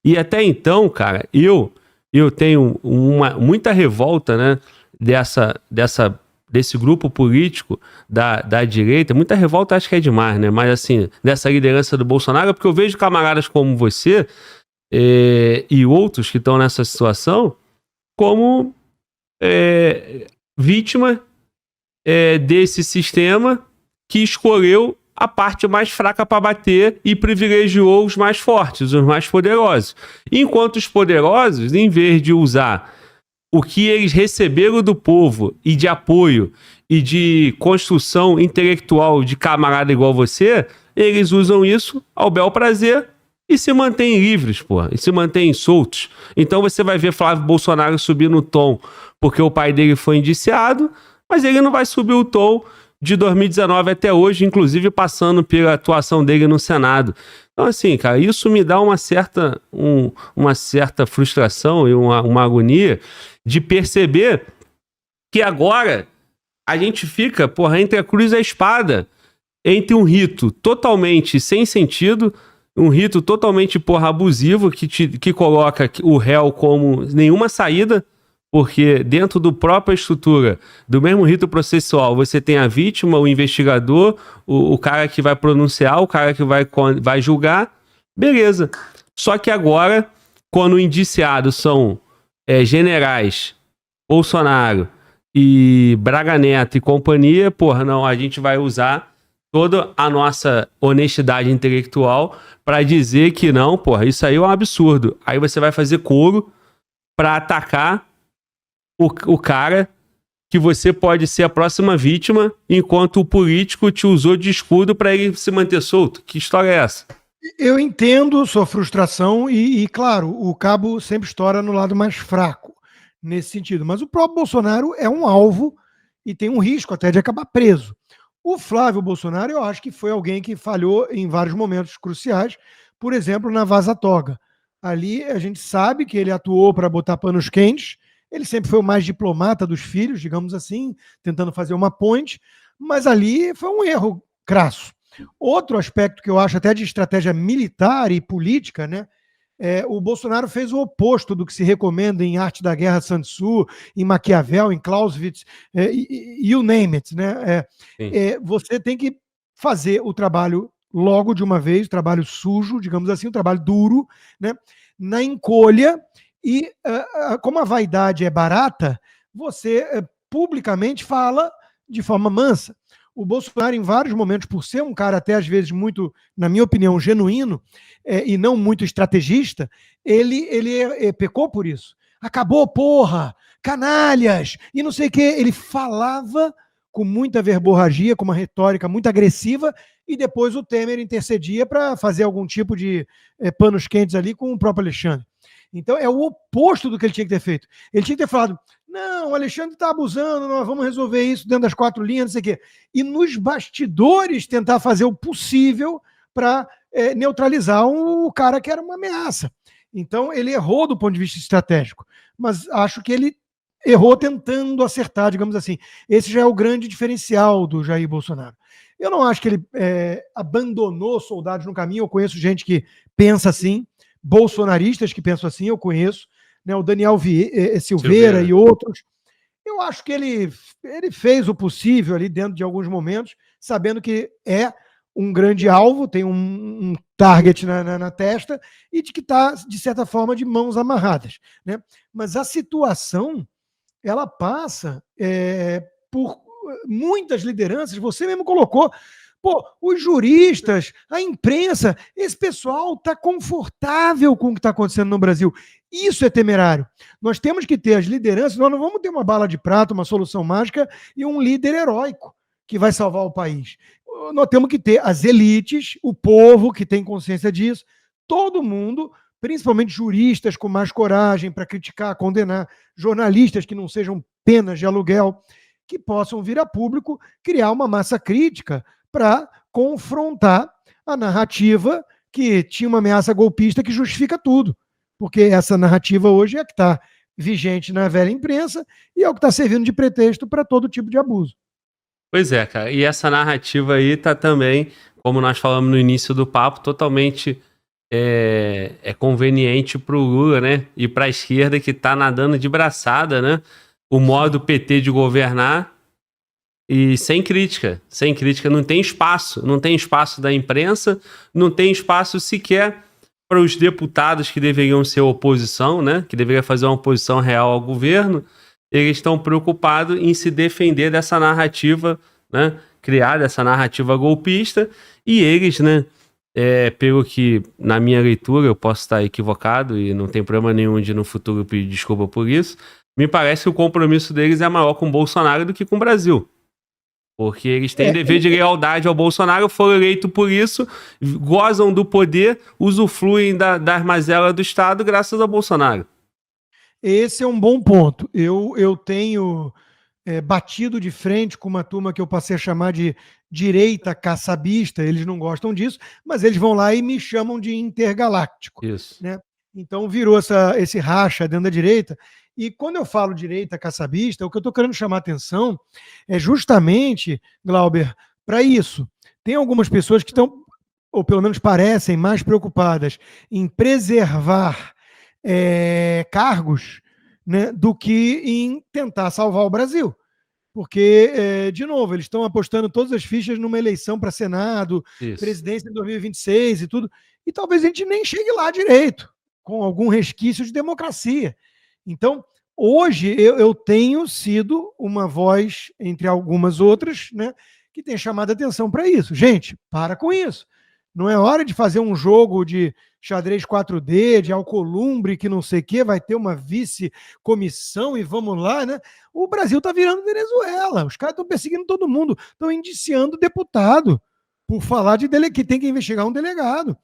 E até então, cara, eu tenho muita revolta, né, desse grupo político da direita. Muita revolta acho que é demais, né? Mas assim, dessa liderança do Bolsonaro, porque eu vejo camaradas como você e outros que estão nessa situação como vítima desse sistema que escolheu a parte mais fraca para bater e privilegiou os mais fortes, os mais poderosos. Enquanto os poderosos, em vez de usar o que eles receberam do povo e de apoio e de construção intelectual de camarada igual você, eles usam isso ao bel prazer e se mantêm livres, porra, e se mantêm soltos. Então você vai ver Flávio Bolsonaro subir no tom porque o pai dele foi indiciado, mas ele não vai subir o tom de 2019 até hoje, inclusive passando pela atuação dele no Senado. Então, assim, cara, isso me dá uma certa frustração e uma agonia de perceber que agora a gente fica, porra, entre a cruz e a espada, entre um rito totalmente sem sentido, um rito totalmente, porra, abusivo, que coloca o réu como nenhuma saída, porque dentro da própria estrutura do mesmo rito processual, você tem a vítima, o investigador, o cara que vai pronunciar, o cara que vai julgar, beleza. Só que agora, quando indiciados são generais, Bolsonaro e Braga Neto e companhia, porra, não, a gente vai usar toda a nossa honestidade intelectual para dizer que não, porra, isso aí é um absurdo. Aí você vai fazer coro para atacar o cara que você pode ser a próxima vítima, enquanto o político te usou de escudo para ele se manter solto. Que história é essa? Eu entendo sua frustração e, claro, o cabo sempre estoura no lado mais fraco, nesse sentido. Mas o próprio Bolsonaro é um alvo e tem um risco até de acabar preso. O Flávio Bolsonaro, eu acho que foi alguém que falhou em vários momentos cruciais, por exemplo, na Vaza Toga. Ali a gente sabe que ele atuou para botar panos quentes. Ele sempre foi o mais diplomata dos filhos, digamos assim, tentando fazer uma ponte, mas ali foi um erro crasso. Outro aspecto que eu acho até de estratégia militar e política, né? O Bolsonaro fez o oposto do que se recomenda em Arte da Guerra Sun Tzu, em Maquiavel, em Clausewitz, you name it, né? Você tem que fazer o trabalho logo de uma vez, o trabalho sujo, digamos assim, o trabalho duro, né? Na encolha. E como a vaidade é barata, você publicamente fala de forma mansa. O Bolsonaro, em vários momentos, por ser um cara até às vezes muito, na minha opinião, genuíno e não muito estrategista, ele pecou por isso. Acabou, porra, canalhas, e não sei o quê. Ele falava com muita verborragia, com uma retórica muito agressiva, e depois o Temer intercedia para fazer algum tipo de panos quentes ali com o próprio Alexandre. Então é o oposto do que ele tinha que ter feito. Ele tinha que ter falado, não, o Alexandre está abusando, nós vamos resolver isso dentro das 4 linhas, não sei o quê. E nos bastidores tentar fazer o possível para neutralizar o cara que era uma ameaça. Então ele errou do ponto de vista estratégico, mas acho que ele errou tentando acertar, digamos assim. Esse já é o grande diferencial do Jair Bolsonaro. Eu não acho que ele abandonou soldados no caminho, eu conheço gente que pensa assim, bolsonaristas que pensam assim, eu conheço, né, o Daniel Silveira e outros. Eu acho que ele fez o possível ali dentro de alguns momentos, sabendo que é um grande alvo, tem um target na testa e de que está, de certa forma, de mãos amarradas, né? Mas a situação, ela passa por muitas lideranças, você mesmo colocou. Pô, os juristas, a imprensa, esse pessoal está confortável com o que está acontecendo no Brasil. Isso é temerário. Nós temos que ter as lideranças, nós não vamos ter uma bala de prata, uma solução mágica e um líder heróico que vai salvar o país. Nós temos que ter as elites, o povo que tem consciência disso, todo mundo, principalmente juristas com mais coragem para criticar, condenar, jornalistas que não sejam penas de aluguel, que possam vir a público criar uma massa crítica para confrontar a narrativa que tinha uma ameaça golpista que justifica tudo. Porque essa narrativa hoje é a que está vigente na velha imprensa e é o que está servindo de pretexto para todo tipo de abuso. Pois é, cara. E essa narrativa aí tá também, como nós falamos no início do papo, totalmente é conveniente para o Lula, né? E para a esquerda que está nadando de braçada, né? O modo PT de governar e sem crítica, não tem espaço da imprensa, não tem espaço sequer para os deputados que deveriam ser oposição, né? Que deveriam fazer uma oposição real ao governo. Eles estão preocupados em se defender dessa narrativa, né? Criar essa narrativa golpista, e eles, né? Pelo que, na minha leitura, eu posso estar equivocado e não tem problema nenhum de no futuro pedir desculpa por isso, me parece que o compromisso deles é maior com o Bolsonaro do que com o Brasil. Porque eles têm dever de lealdade ao Bolsonaro, foram eleitos por isso, gozam do poder, usufruem das mazelas do Estado graças ao Bolsonaro. Esse é um bom ponto. Eu tenho batido de frente com uma turma que eu passei a chamar de direita caçabista, eles não gostam disso, mas eles vão lá e me chamam de intergaláctico. Isso. Né? Então virou esse racha dentro da direita. E quando eu falo direita caçabista, o que eu estou querendo chamar a atenção é justamente, Glauber, para isso. Tem algumas pessoas que estão, ou pelo menos parecem, mais preocupadas em preservar cargos, né, do que em tentar salvar o Brasil. Porque, de novo, eles estão apostando todas as fichas numa eleição para Senado, presidência em 2026 e tudo, e talvez a gente nem chegue lá direito, com algum resquício de democracia. Então, hoje eu tenho sido uma voz, entre algumas outras, né, que tem chamado a atenção para isso. Gente, para com isso. Não é hora de fazer um jogo de xadrez 4D, de Alcolumbre, que não sei o quê, vai ter uma vice-comissão e vamos lá, né? O Brasil está virando Venezuela. Os caras estão perseguindo todo mundo, estão indiciando deputado por falar de que tem que investigar um delegado.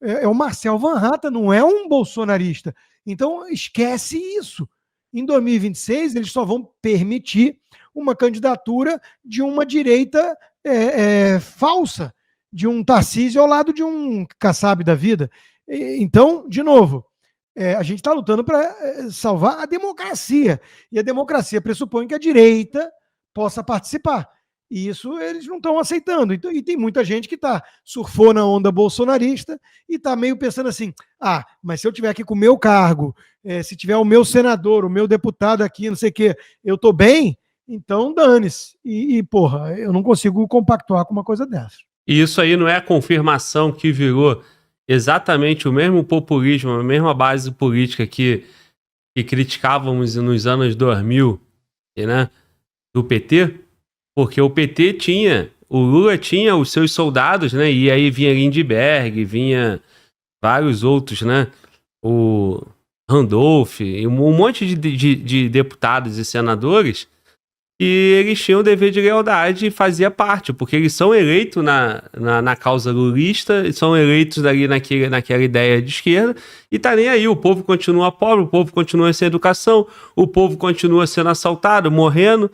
É o Marcel Van Hatten, não é um bolsonarista. Então, esquece isso. Em 2026, eles só vão permitir uma candidatura de uma direita falsa, de um Tarcísio ao lado de um Kassab da vida. Então, de novo, a gente está lutando para salvar a democracia. E a democracia pressupõe que a direita possa participar. E isso eles não estão aceitando. Então, e tem muita gente que surfou na onda bolsonarista e está meio pensando assim, mas se eu tiver aqui com o meu cargo, se tiver o meu senador, o meu deputado aqui, não sei o quê, eu estou bem, então dane-se. Porra, eu não consigo compactuar com uma coisa dessa. E isso aí não é a confirmação que virou exatamente o mesmo populismo, a mesma base política que criticávamos nos anos 2000, né, do PT? Porque o PT o Lula tinha os seus soldados, né? E aí vinha Lindbergh, vinha vários outros, né? O Randolph, e um monte de deputados e senadores, e eles tinham o dever de lealdade e fazia parte, porque eles são eleitos na causa lulista, são eleitos ali naquela ideia de esquerda, e tá nem aí, o povo continua pobre, o povo continua sem educação, o povo continua sendo assaltado, morrendo,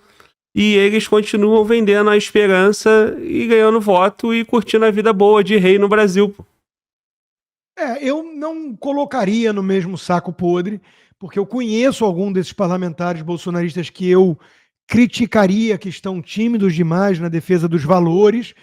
e eles continuam vendendo a esperança e ganhando voto e curtindo a vida boa de rei no Brasil. Eu não colocaria no mesmo saco podre, porque eu conheço algum desses parlamentares bolsonaristas que eu criticaria, que estão tímidos demais na defesa dos valores,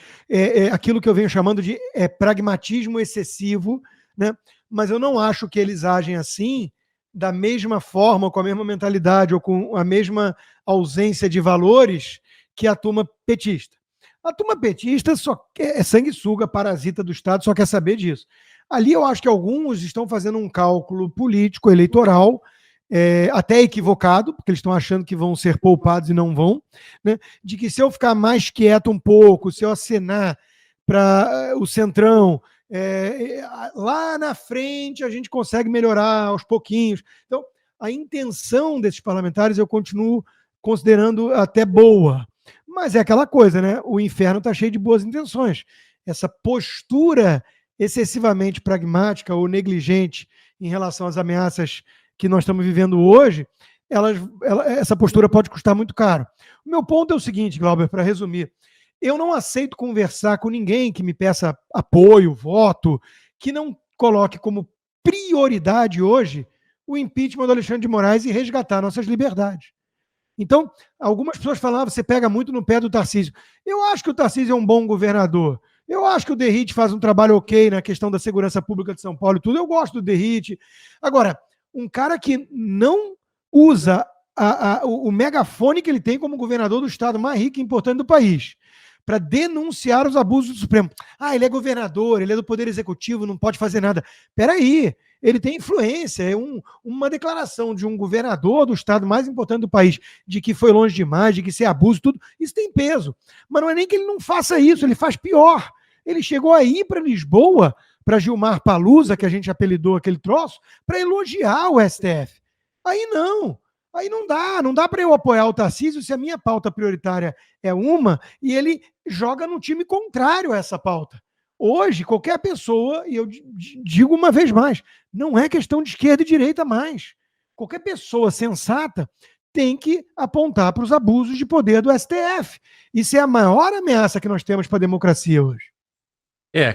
aquilo que eu venho chamando de pragmatismo excessivo, né? Mas eu não acho que eles agem assim da mesma forma, com a mesma mentalidade ou com a mesma ausência de valores que a turma petista. A turma petista só é sanguessuga, parasita do Estado, só quer saber disso. Ali eu acho que alguns estão fazendo um cálculo político, eleitoral, até equivocado, porque eles estão achando que vão ser poupados e não vão, né? De que se eu ficar mais quieto um pouco, se eu acenar para o Centrão, lá na frente a gente consegue melhorar aos pouquinhos. Então, a intenção desses parlamentares eu continuo considerando até boa, mas é aquela coisa, né? O inferno está cheio de boas intenções. Essa postura excessivamente pragmática ou negligente em relação às ameaças que nós estamos vivendo hoje, essa postura pode custar muito caro. O meu ponto é o seguinte, Glauber, para resumir, eu não aceito conversar com ninguém que me peça apoio, voto, que não coloque como prioridade hoje o impeachment do Alexandre de Moraes e resgatar nossas liberdades. Então, algumas pessoas falam, você pega muito no pé do Tarcísio. Eu acho que o Tarcísio é um bom governador. Eu acho que o Derrite faz um trabalho ok na questão da segurança pública de São Paulo e tudo. Eu gosto do Derrite. Agora, um cara que não usa o megafone que ele tem como governador do estado mais rico e importante do país para denunciar os abusos do Supremo. Ele é governador, ele é do Poder Executivo, não pode fazer nada. Peraí, ele tem influência. Uma declaração de um governador do estado mais importante do país de que foi longe demais, de que isso é abuso, tudo, isso tem peso. Mas não é nem que ele não faça isso, ele faz pior. Ele chegou aí para Lisboa, para Gilmar Palusa, que a gente apelidou aquele troço, para elogiar o STF. Aí não dá para eu apoiar o Tarcísio se a minha pauta prioritária é uma e ele joga no time contrário a essa pauta. Hoje, qualquer pessoa, e eu digo uma vez mais, não é questão de esquerda e direita mais. Qualquer pessoa sensata tem que apontar para os abusos de poder do STF. Isso é a maior ameaça que nós temos para a democracia hoje.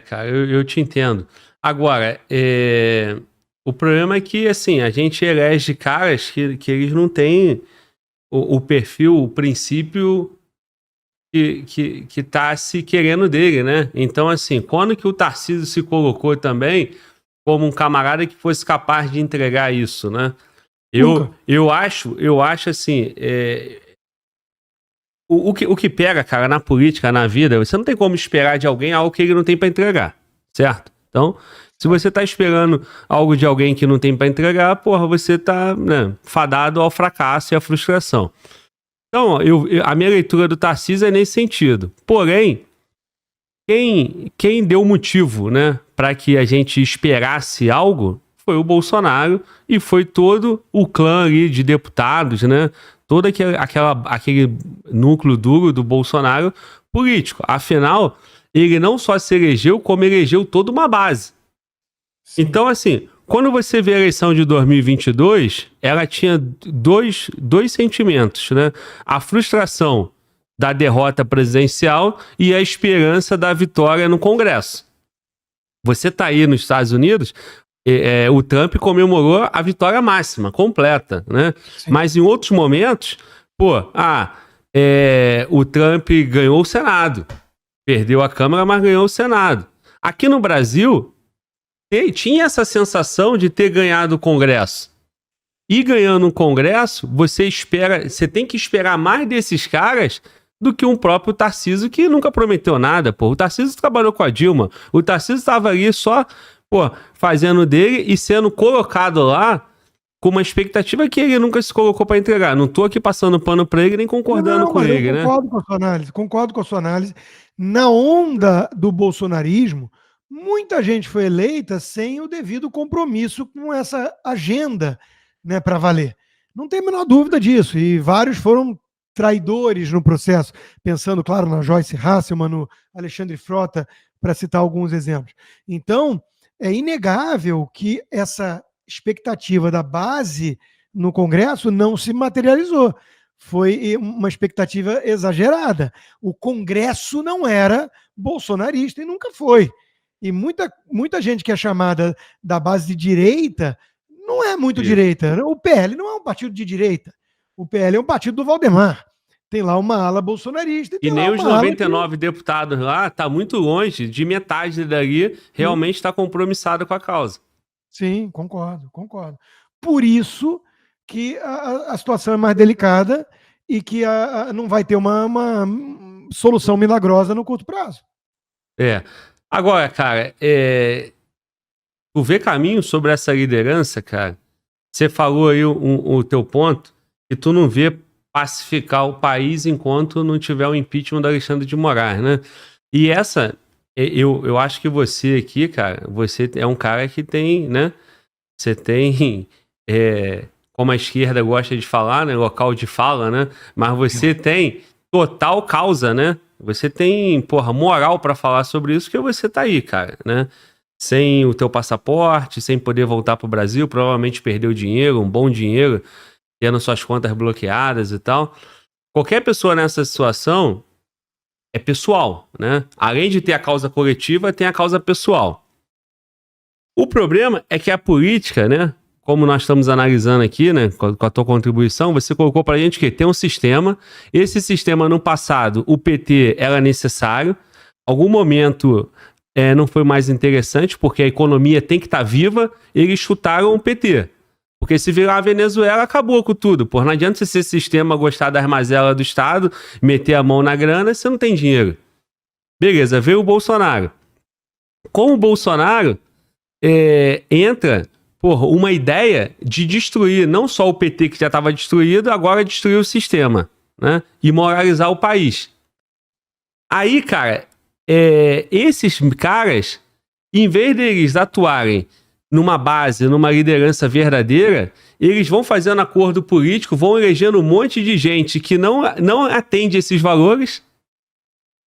Cara, eu te entendo. Agora, o problema é que, assim, a gente elege caras que eles não têm o perfil, o princípio que tá se querendo dele, né? Então, assim, quando que o Tarcísio se colocou também como um camarada que fosse capaz de entregar isso, né? Eu acho assim, o que pega, cara, na política, na vida, você não tem como esperar de alguém algo que ele não tem para entregar, certo? Então, se você tá esperando algo de alguém que não tem para entregar, porra, você tá, né, fadado ao fracasso e à frustração. Então, a minha leitura do Tarcísio é nesse sentido. Porém, quem deu motivo, né, para que a gente esperasse algo foi o Bolsonaro e foi todo o clã ali de deputados, né? Todo aquele núcleo duro do Bolsonaro político. Afinal, ele não só se elegeu, como elegeu toda uma base. Sim. Então, assim, quando você vê a eleição de 2022, ela tinha dois sentimentos, né? A frustração da derrota presidencial e a esperança da vitória no Congresso. Você tá aí nos Estados Unidos, o Trump comemorou a vitória máxima, completa, né? Sim. Mas em outros momentos, o Trump ganhou o Senado, perdeu a Câmara, mas ganhou o Senado. Aqui no Brasil, tinha essa sensação de ter ganhado o Congresso. E ganhando um Congresso, você tem que esperar mais desses caras do que um próprio Tarcísio, que nunca prometeu nada, pô. O Tarcísio trabalhou com a Dilma. O Tarcísio estava ali só, fazendo dele e sendo colocado lá com uma expectativa que ele nunca se colocou para entregar. Não tô aqui passando pano para ele nem concordando com ele, né? Concordo com a sua análise. Na onda do bolsonarismo, muita gente foi eleita sem o devido compromisso com essa agenda, né, para valer. Não tem a menor dúvida disso. E vários foram traidores no processo, pensando, claro, na Joyce Hasselman, no Alexandre Frota, para citar alguns exemplos. Então, é inegável que essa expectativa da base no Congresso não se materializou. Foi uma expectativa exagerada. O Congresso não era bolsonarista e nunca foi. E muita gente que é chamada da base de direita não é muito direita. O PL não é um partido de direita. O PL é um partido do Valdemar. Tem lá uma ala bolsonarista. E nem os 99 deputados lá, tá muito longe de metade dali realmente está compromissado com a causa. Sim, concordo. Por isso que a situação é mais delicada e que não vai ter uma solução milagrosa no curto prazo. Agora, cara, tu vê caminho sobre essa liderança, cara? Você falou aí o teu ponto, que tu não vê pacificar o país enquanto não tiver o impeachment do Alexandre de Moraes, né? E eu acho que você aqui, cara, você é um cara que tem, né? Você tem, como a esquerda gosta de falar, né? Local de fala, né? Mas você tem total causa, né? Você tem, moral pra falar sobre isso, porque você tá aí, cara, né? Sem o teu passaporte, sem poder voltar pro Brasil, provavelmente perdeu dinheiro, um bom dinheiro, tendo suas contas bloqueadas e tal. Qualquer pessoa nessa situação é pessoal, né? Além de ter a causa coletiva, tem a causa pessoal. O problema é que a política, né? Como nós estamos analisando aqui, né? Com a tua contribuição, você colocou pra gente que tem um sistema. Esse sistema, no passado, o PT era necessário, algum momento não foi mais interessante, porque a economia tem que estar viva, eles chutaram o PT. Porque se virar a Venezuela, acabou com tudo. Não adianta você ser sistema, gostar das mazelas do Estado, meter a mão na grana, você não tem dinheiro. Beleza, veio o Bolsonaro. Com o Bolsonaro, entra uma ideia de destruir não só o PT que já estava destruído, agora destruir o sistema, né? E moralizar o país. Aí, cara, esses caras, em vez deles atuarem numa base, numa liderança verdadeira, eles vão fazendo acordo político, vão elegendo um monte de gente que não atende esses valores.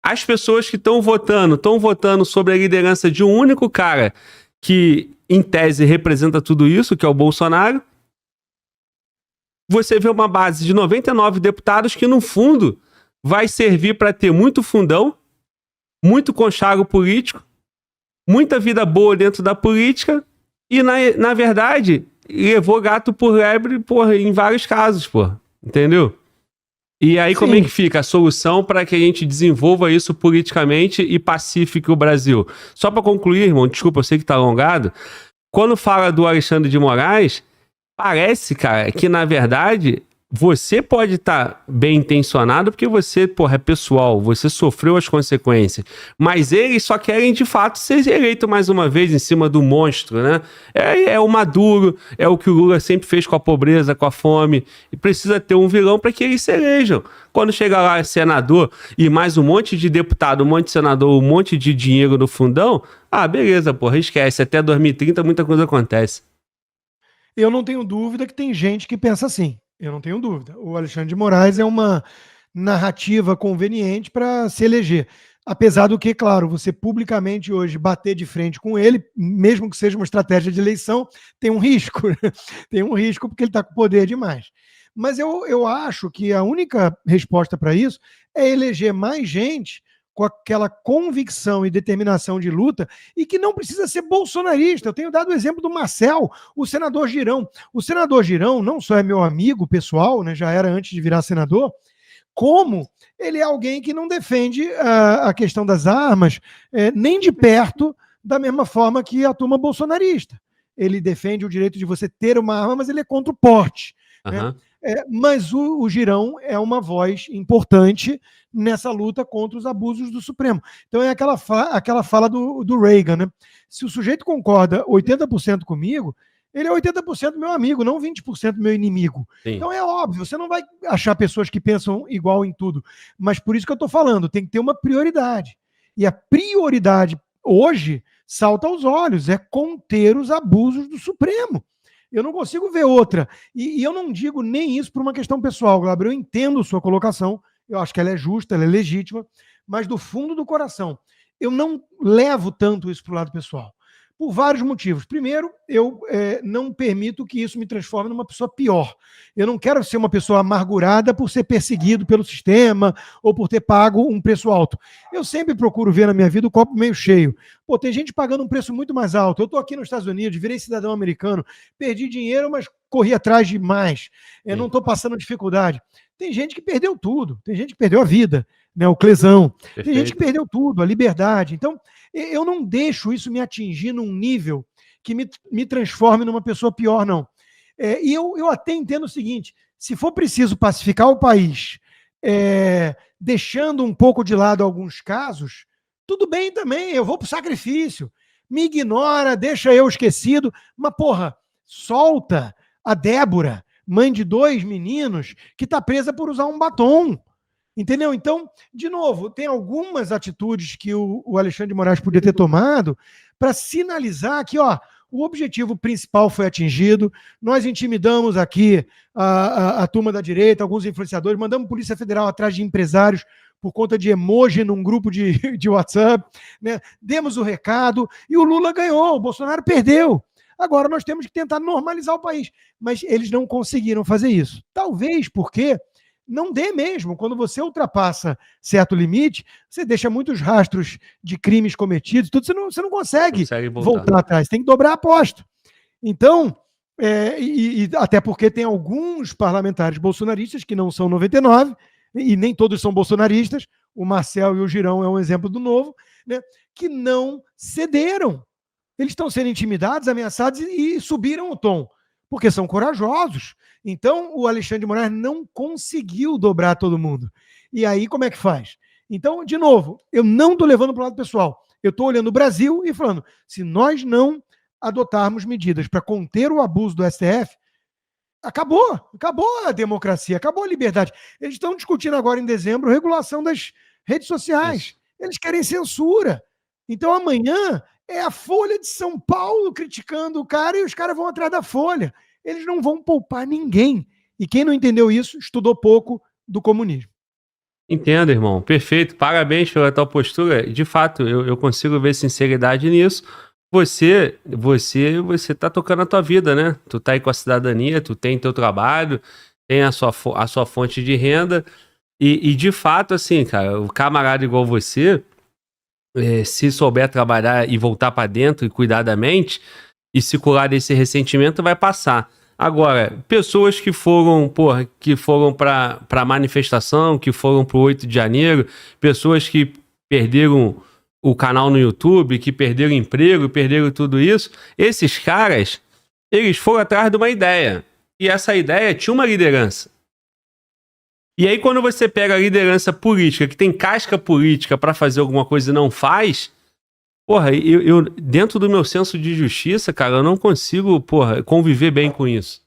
As pessoas que estão votando sobre a liderança de um único cara que, em tese, representa tudo isso, que é o Bolsonaro. Você vê uma base de 99 deputados que, no fundo, vai servir para ter muito fundão, muito conchavo político, muita vida boa dentro da política e, na verdade, levou gato por lebre, em vários casos, entendeu? E aí, como é que fica a solução para que a gente desenvolva isso politicamente e pacifique o Brasil? Só para concluir, irmão, desculpa, eu sei que tá alongado. Quando fala do Alexandre de Moraes, parece, cara, que na verdade você pode estar bem intencionado porque você, é pessoal, você sofreu as consequências. Mas eles só querem, de fato, ser eleito mais uma vez em cima do monstro, né? É o Maduro, é o que o Lula sempre fez com a pobreza, com a fome. E precisa ter um vilão para que eles se elejam. Quando chega lá senador e mais um monte de deputado, um monte de senador, um monte de dinheiro no fundão, beleza, esquece. Até 2030 muita coisa acontece. Eu não tenho dúvida que tem gente que pensa assim. Eu não tenho dúvida. O Alexandre de Moraes é uma narrativa conveniente para se eleger. Apesar do que, claro, você publicamente hoje bater de frente com ele, mesmo que seja uma estratégia de eleição, tem um risco. Né? Tem um risco porque ele está com poder demais. Mas eu acho que a única resposta para isso é eleger mais gente com aquela convicção e determinação de luta e que não precisa ser bolsonarista. Eu tenho dado o exemplo do Marcel, o senador Girão. O senador Girão não só é meu amigo pessoal, né, já era antes de virar senador, como ele é alguém que não defende a questão das armas nem de perto da mesma forma que a turma bolsonarista. Ele defende o direito de você ter uma arma, mas ele é contra o porte. Né? Mas o Girão é uma voz importante nessa luta contra os abusos do Supremo. Então é aquela fala do Reagan, né? Se o sujeito concorda 80% comigo, ele é 80% meu amigo, não 20% meu inimigo. Sim. Então é óbvio, você não vai achar pessoas que pensam igual em tudo. Mas por isso que eu estou falando, tem que ter uma prioridade. E a prioridade hoje salta aos olhos, é conter os abusos do Supremo. Eu não consigo ver outra. E eu não digo nem isso por uma questão pessoal, Glauber. Eu entendo sua colocação, eu acho que ela é justa, ela é legítima, mas do fundo do coração, eu não levo tanto isso para o lado pessoal. Por vários motivos. Primeiro, eu não permito que isso me transforme numa pessoa pior. Eu não quero ser uma pessoa amargurada por ser perseguido pelo sistema ou por ter pago um preço alto. Eu sempre procuro ver na minha vida o copo meio cheio. Tem gente pagando um preço muito mais alto. Eu estou aqui nos Estados Unidos, virei cidadão americano, perdi dinheiro, mas corri atrás de mais. Não estou passando dificuldade. Tem gente que perdeu tudo. Tem gente que perdeu a vida, né? O Clesão. Perfeito. Tem gente que perdeu tudo, a liberdade. Então, eu não deixo isso me atingir num nível que me transforme numa pessoa pior, não. E eu até entendo o seguinte, se for preciso pacificar o país, deixando um pouco de lado alguns casos, tudo bem também, eu vou pro sacrifício. Me ignora, deixa eu esquecido, mas, solta a Débora, mãe de 2 meninos, que está presa por usar um batom. Entendeu? Então, de novo, tem algumas atitudes que o Alexandre de Moraes podia ter tomado para sinalizar que o objetivo principal foi atingido, nós intimidamos aqui a turma da direita, alguns influenciadores, mandamos Polícia Federal atrás de empresários por conta de emoji num grupo de WhatsApp, né? Demos o recado e o Lula ganhou, o Bolsonaro perdeu. Agora nós temos que tentar normalizar o país, mas eles não conseguiram fazer isso. Talvez porque não dê mesmo. Quando você ultrapassa certo limite, você deixa muitos rastros de crimes cometidos, tudo, você não consegue voltar atrás, tem que dobrar a aposta. Então, até porque tem alguns parlamentares bolsonaristas, que não são 99, e nem todos são bolsonaristas, o Marcel e o Girão é um exemplo do Novo, né, que não cederam. Eles estão sendo intimidados, ameaçados e subiram o tom, porque são corajosos. Então, o Alexandre de Moraes não conseguiu dobrar todo mundo. E aí, como é que faz? Então, de novo, eu não estou levando para o lado pessoal. Eu estou olhando o Brasil e falando, se nós não adotarmos medidas para conter o abuso do STF, acabou a democracia, acabou a liberdade. Eles estão discutindo agora em dezembro regulação das redes sociais. Isso. Eles querem censura. Então amanhã é a Folha de São Paulo criticando o cara e os caras vão atrás da Folha. Eles não vão poupar ninguém. E quem não entendeu isso, estudou pouco do comunismo. Entendo, irmão. Perfeito. Parabéns pela tua postura. De fato, eu consigo ver sinceridade nisso. Você tá tocando a tua vida, né? Tu tá aí com a cidadania, tu tem teu trabalho, tem a sua fonte de renda. E de fato, assim, cara, o camarada igual você, se souber trabalhar e voltar pra dentro e cuidar da mente, e se curar desse ressentimento, vai passar. Agora, pessoas que foram pra manifestação, que foram pro 8 de janeiro, pessoas que perderam o canal no YouTube, que perderam emprego, perderam tudo isso, esses caras, eles foram atrás de uma ideia. E essa ideia tinha uma liderança. E aí quando você pega a liderança política, que tem casca política pra fazer alguma coisa e não faz, porra, eu dentro do meu senso de justiça, cara, eu não consigo, conviver bem com isso.